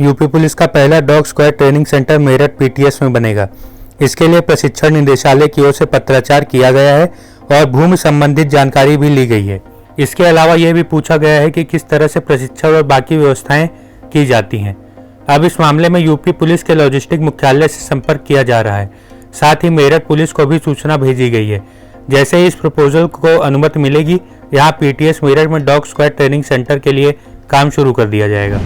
UP police का पहला dog squad training centre Meerut PTS में बनेगा। इसके लिए प्रशिक्षण निदेशालय की ओर से पत्राचार किया गया है और भूमि संबंधित जानकारी भी ली गई है। इसके अलावा यह भी पूछा गया है कि किस तरह से प्रशिक्षण और बाकी व्यवस्थाएं की जाती हैं। अब इस मामले में यूपी पुलिस के लॉजिस्टिक मुख्यालय से संपर्क किया जा रहा है। साथ ही मेरठ पुलिस को भी सूचना भेजी गई है। जैसे ही इस प्रपोजल को अनुमति मिलेगी, यहाँ पीटीएस मेरठ में डॉग स्क्वाड ट्रेनिंग सेंटर के लिए काम शुरू कर दिया जाएगा।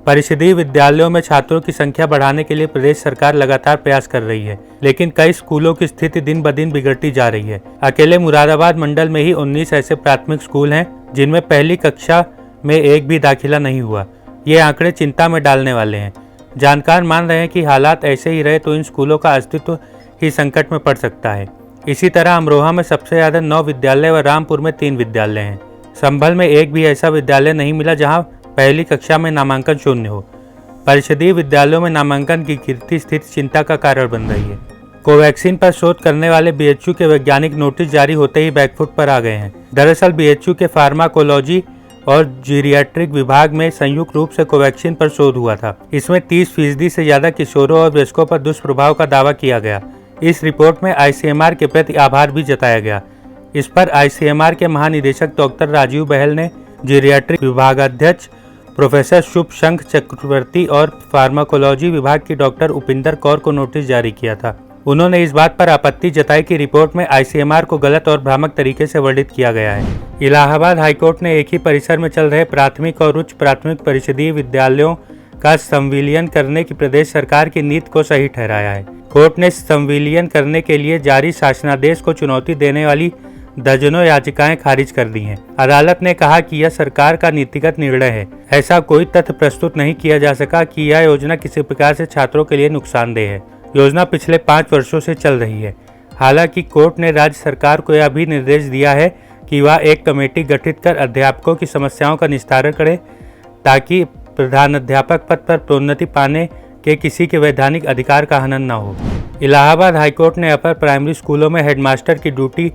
परिषदीय विद्यालयों में छात्रों की संख्या बढ़ाने के लिए प्रदेश सरकार लगातार प्रयास कर रही है, लेकिन कई स्कूलों की स्थिति दिन ब दिन बिगड़ती जा रही है। अकेले मुरादाबाद मंडल में ही 19 ऐसे प्राथमिक स्कूल हैं जिनमें पहली कक्षा में एक भी दाखिला नहीं हुआ। ये आंकड़े चिंता में डालने वाले हैं। जानकार मान रहे हैं कि हालात ऐसे ही रहे तो इन स्कूलों का अस्तित्व ही संकट में पड़ सकता है। इसी तरह अमरोहा में सबसे ज्यादा 9 विद्यालय व रामपुर में 3 विद्यालय हैं। संभल में एक भी ऐसा विद्यालय नहीं मिला जहां पहली कक्षा में नामांकन शून्य हो। परिषदीय विद्यालयों में नामांकन की गिरती स्थिति चिंता का कारण बन रही है। कोवैक्सीन पर शोध करने वाले बीएचयू के वैज्ञानिक नोटिस जारी होते ही बैकफुट पर आ गए हैं। दरअसल बीएचयू के फार्माकोलॉजी और जीरियाट्रिक विभाग में संयुक्त रूप से कोवैक्सीन पर शोध हुआ था। इसमें 30% से ज्यादा किशोरों और वयस्कों पर दुष्प्रभाव का दावा किया गया। इस रिपोर्ट में आईसीएमआर के प्रति आभार भी जताया गया। इस पर आईसीएमआर के महानिदेशक डॉक्टर राजीव बहल ने जीरियाट्रिक विभागाध्यक्ष प्रोफेसर शुभ शंख चक्रवर्ती और फार्माकोलॉजी विभाग की डॉक्टर उपिंदर कौर को नोटिस जारी किया था। उन्होंने इस बात पर आपत्ति जताई कि रिपोर्ट में आईसीएमआर को गलत और भ्रामक तरीके से वर्णित किया गया है। इलाहाबाद हाईकोर्ट ने एक ही परिसर में चल रहे प्राथमिक और उच्च प्राथमिक परिषदीय विद्यालयों का संविलियन करने की प्रदेश सरकार की नीति को सही ठहराया है। कोर्ट ने संविलियन करने के लिए जारी शासनादेश को चुनौती देने वाली दर्जनों याचिकाएं खारिज कर दी हैं। अदालत ने कहा कि यह सरकार का नीतिगत निर्णय है। ऐसा कोई तथ्य प्रस्तुत नहीं किया जा सका कि यह योजना किसी प्रकार से छात्रों के लिए नुकसानदेह है। योजना पिछले 5 वर्षों से चल रही है। हालांकि कोर्ट ने राज्य सरकार को यह भी निर्देश दिया है कि वह एक कमेटी गठित कर अध्यापकों की समस्याओं का निस्तारण करे, ताकि प्रधानाध्यापक पद पर प्रोन्नति पाने के किसी के वैधानिक अधिकार का हनन न हो। इलाहाबाद हाईकोर्ट ने अपर प्राइमरी स्कूलों में हेडमास्टर की ड्यूटी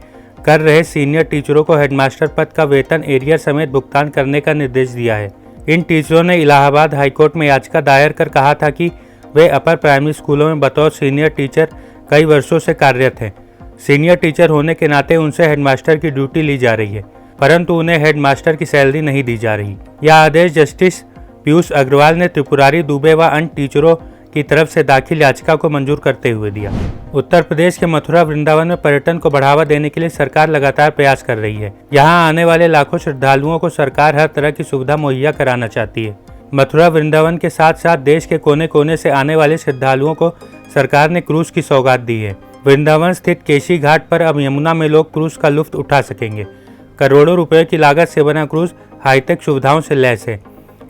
कर रहे सीनियर टीचरों को हेडमास्टर पद का वेतन एरियर समेत भुगतान करने का निर्देश दिया है। इन टीचरों ने इलाहाबाद हाईकोर्ट में याचिका दायर कर कहा था कि वे अपर प्राइमरी स्कूलों में बतौर सीनियर टीचर कई वर्षों से कार्यरत हैं। सीनियर टीचर होने के नाते उनसे हेडमास्टर की ड्यूटी ली जा रही है, परंतु उन्हें हेडमास्टर की सैलरी नहीं दी जा रही। यह आदेश जस्टिस पीयूष अग्रवाल ने त्रिपुरारी दुबे व अन्य टीचरों की तरफ से दाखिल याचिका को मंजूर करते हुए दिया। उत्तर प्रदेश के मथुरा वृंदावन में पर्यटन को बढ़ावा देने के लिए सरकार लगातार प्रयास कर रही है। यहाँ आने वाले लाखों श्रद्धालुओं को सरकार हर तरह की सुविधा मुहैया कराना चाहती है। मथुरा वृंदावन के साथ साथ देश के कोने कोने से आने वाले श्रद्धालुओं को सरकार ने क्रूज की सौगात दी है। वृंदावन स्थित केशी घाट पर अब यमुना में लोग क्रूज का लुत्फ उठा सकेंगे। करोड़ों रुपए की लागत से बना क्रूज हाईटेक सुविधाओं से लैस है।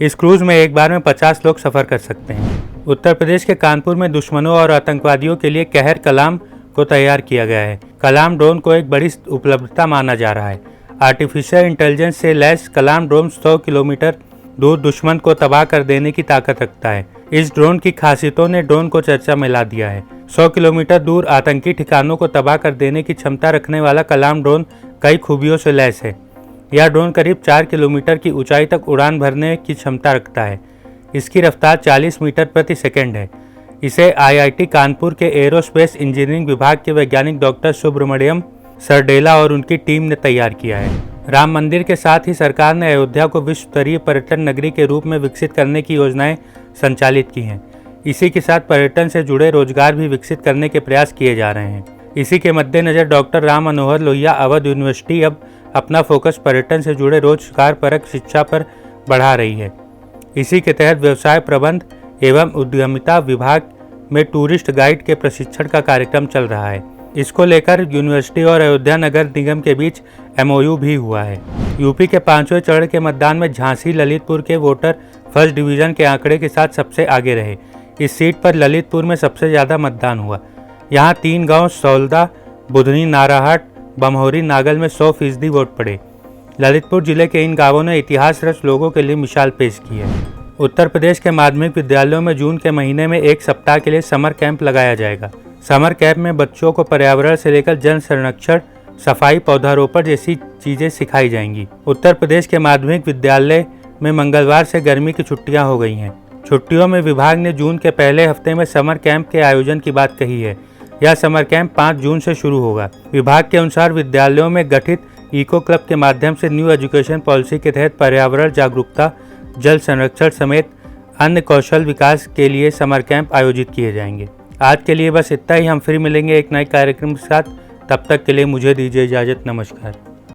इस क्रूज में एक बार में 50 लोग सफर कर सकते हैं। उत्तर प्रदेश के कानपुर में दुश्मनों और आतंकवादियों के लिए कहर कलाम को तैयार किया गया है। कलाम ड्रोन को एक बड़ी उपलब्धता माना जा रहा है। आर्टिफिशियल इंटेलिजेंस से लैस कलाम ड्रोन 100 किलोमीटर दूर दुश्मन को तबाह कर देने की ताकत रखता है। इस ड्रोन की खासियतों ने ड्रोन को चर्चा में ला दिया है। 100 किलोमीटर दूर आतंकी ठिकानों को तबाह कर देने की क्षमता रखने वाला कलाम ड्रोन कई खूबियों से लैस है। यह ड्रोन करीब 4 किलोमीटर की ऊंचाई तक उड़ान भरने की क्षमता रखता है। इसकी रफ्तार 40 मीटर प्रति सेकंड है। इसे आईआईटी कानपुर के एरोस्पेस इंजीनियरिंग विभाग के वैज्ञानिक डॉक्टर सुब्रमण्यम सरडेला और उनकी टीम ने तैयार किया है। राम मंदिर के साथ ही सरकार ने अयोध्या को विश्व स्तरीय पर्यटन नगरी के रूप में विकसित करने की योजनाएं संचालित की हैं। इसी के साथ पर्यटन से जुड़े रोजगार भी विकसित करने के प्रयास किए जा रहे हैं। इसी के मद्देनजर डॉक्टर राम मनोहर लोहिया अवध यूनिवर्सिटी अब अपना फोकस पर्यटन से जुड़े रोजगार परक शिक्षा पर बढ़ा रही है। इसी के तहत व्यवसाय प्रबंध एवं उद्यमिता विभाग में टूरिस्ट गाइड के प्रशिक्षण का कार्यक्रम चल रहा है। इसको लेकर यूनिवर्सिटी और अयोध्या नगर निगम के बीच एमओयू भी हुआ है। यूपी के 5वें चरण के मतदान में झांसी ललितपुर के वोटर फर्स्ट डिवीजन के आंकड़े के साथ सबसे आगे रहे। इस सीट पर ललितपुर में सबसे ज्यादा मतदान हुआ। यहाँ 3 गांव सौलदा, बुधनी, नाराहाट, बमहोरी, नागल में 100% वोट पड़े। ललितपुर जिले के इन गांवों ने इतिहास रच लोगों के लिए मिसाल पेश की है। उत्तर प्रदेश के माध्यमिक विद्यालयों में जून के महीने में 1 सप्ताह के लिए समर कैंप लगाया जाएगा। समर कैंप में बच्चों को पर्यावरण से लेकर जल संरक्षण, सफाई, पौधारोपण जैसी चीजें सिखाई जाएंगी। उत्तर प्रदेश के माध्यमिक विद्यालय में मंगलवार से गर्मी की छुट्टियां हो गई हैं। छुट्टियों में विभाग ने जून के पहले हफ्ते में समर कैंप के आयोजन की बात कही है। यह समर कैंप 5 जून से शुरू होगा। विभाग के अनुसार विद्यालयों में गठित इको क्लब के माध्यम से न्यू एजुकेशन पॉलिसी के तहत पर्यावरण जागरूकता, जल संरक्षण समेत अन्य कौशल विकास के लिए समर कैंप आयोजित किए जाएंगे। आज के लिए बस इतना ही। हम फिर मिलेंगे एक नए कार्यक्रम के साथ। तब तक के लिए मुझे दीजिए इजाज़त। नमस्कार।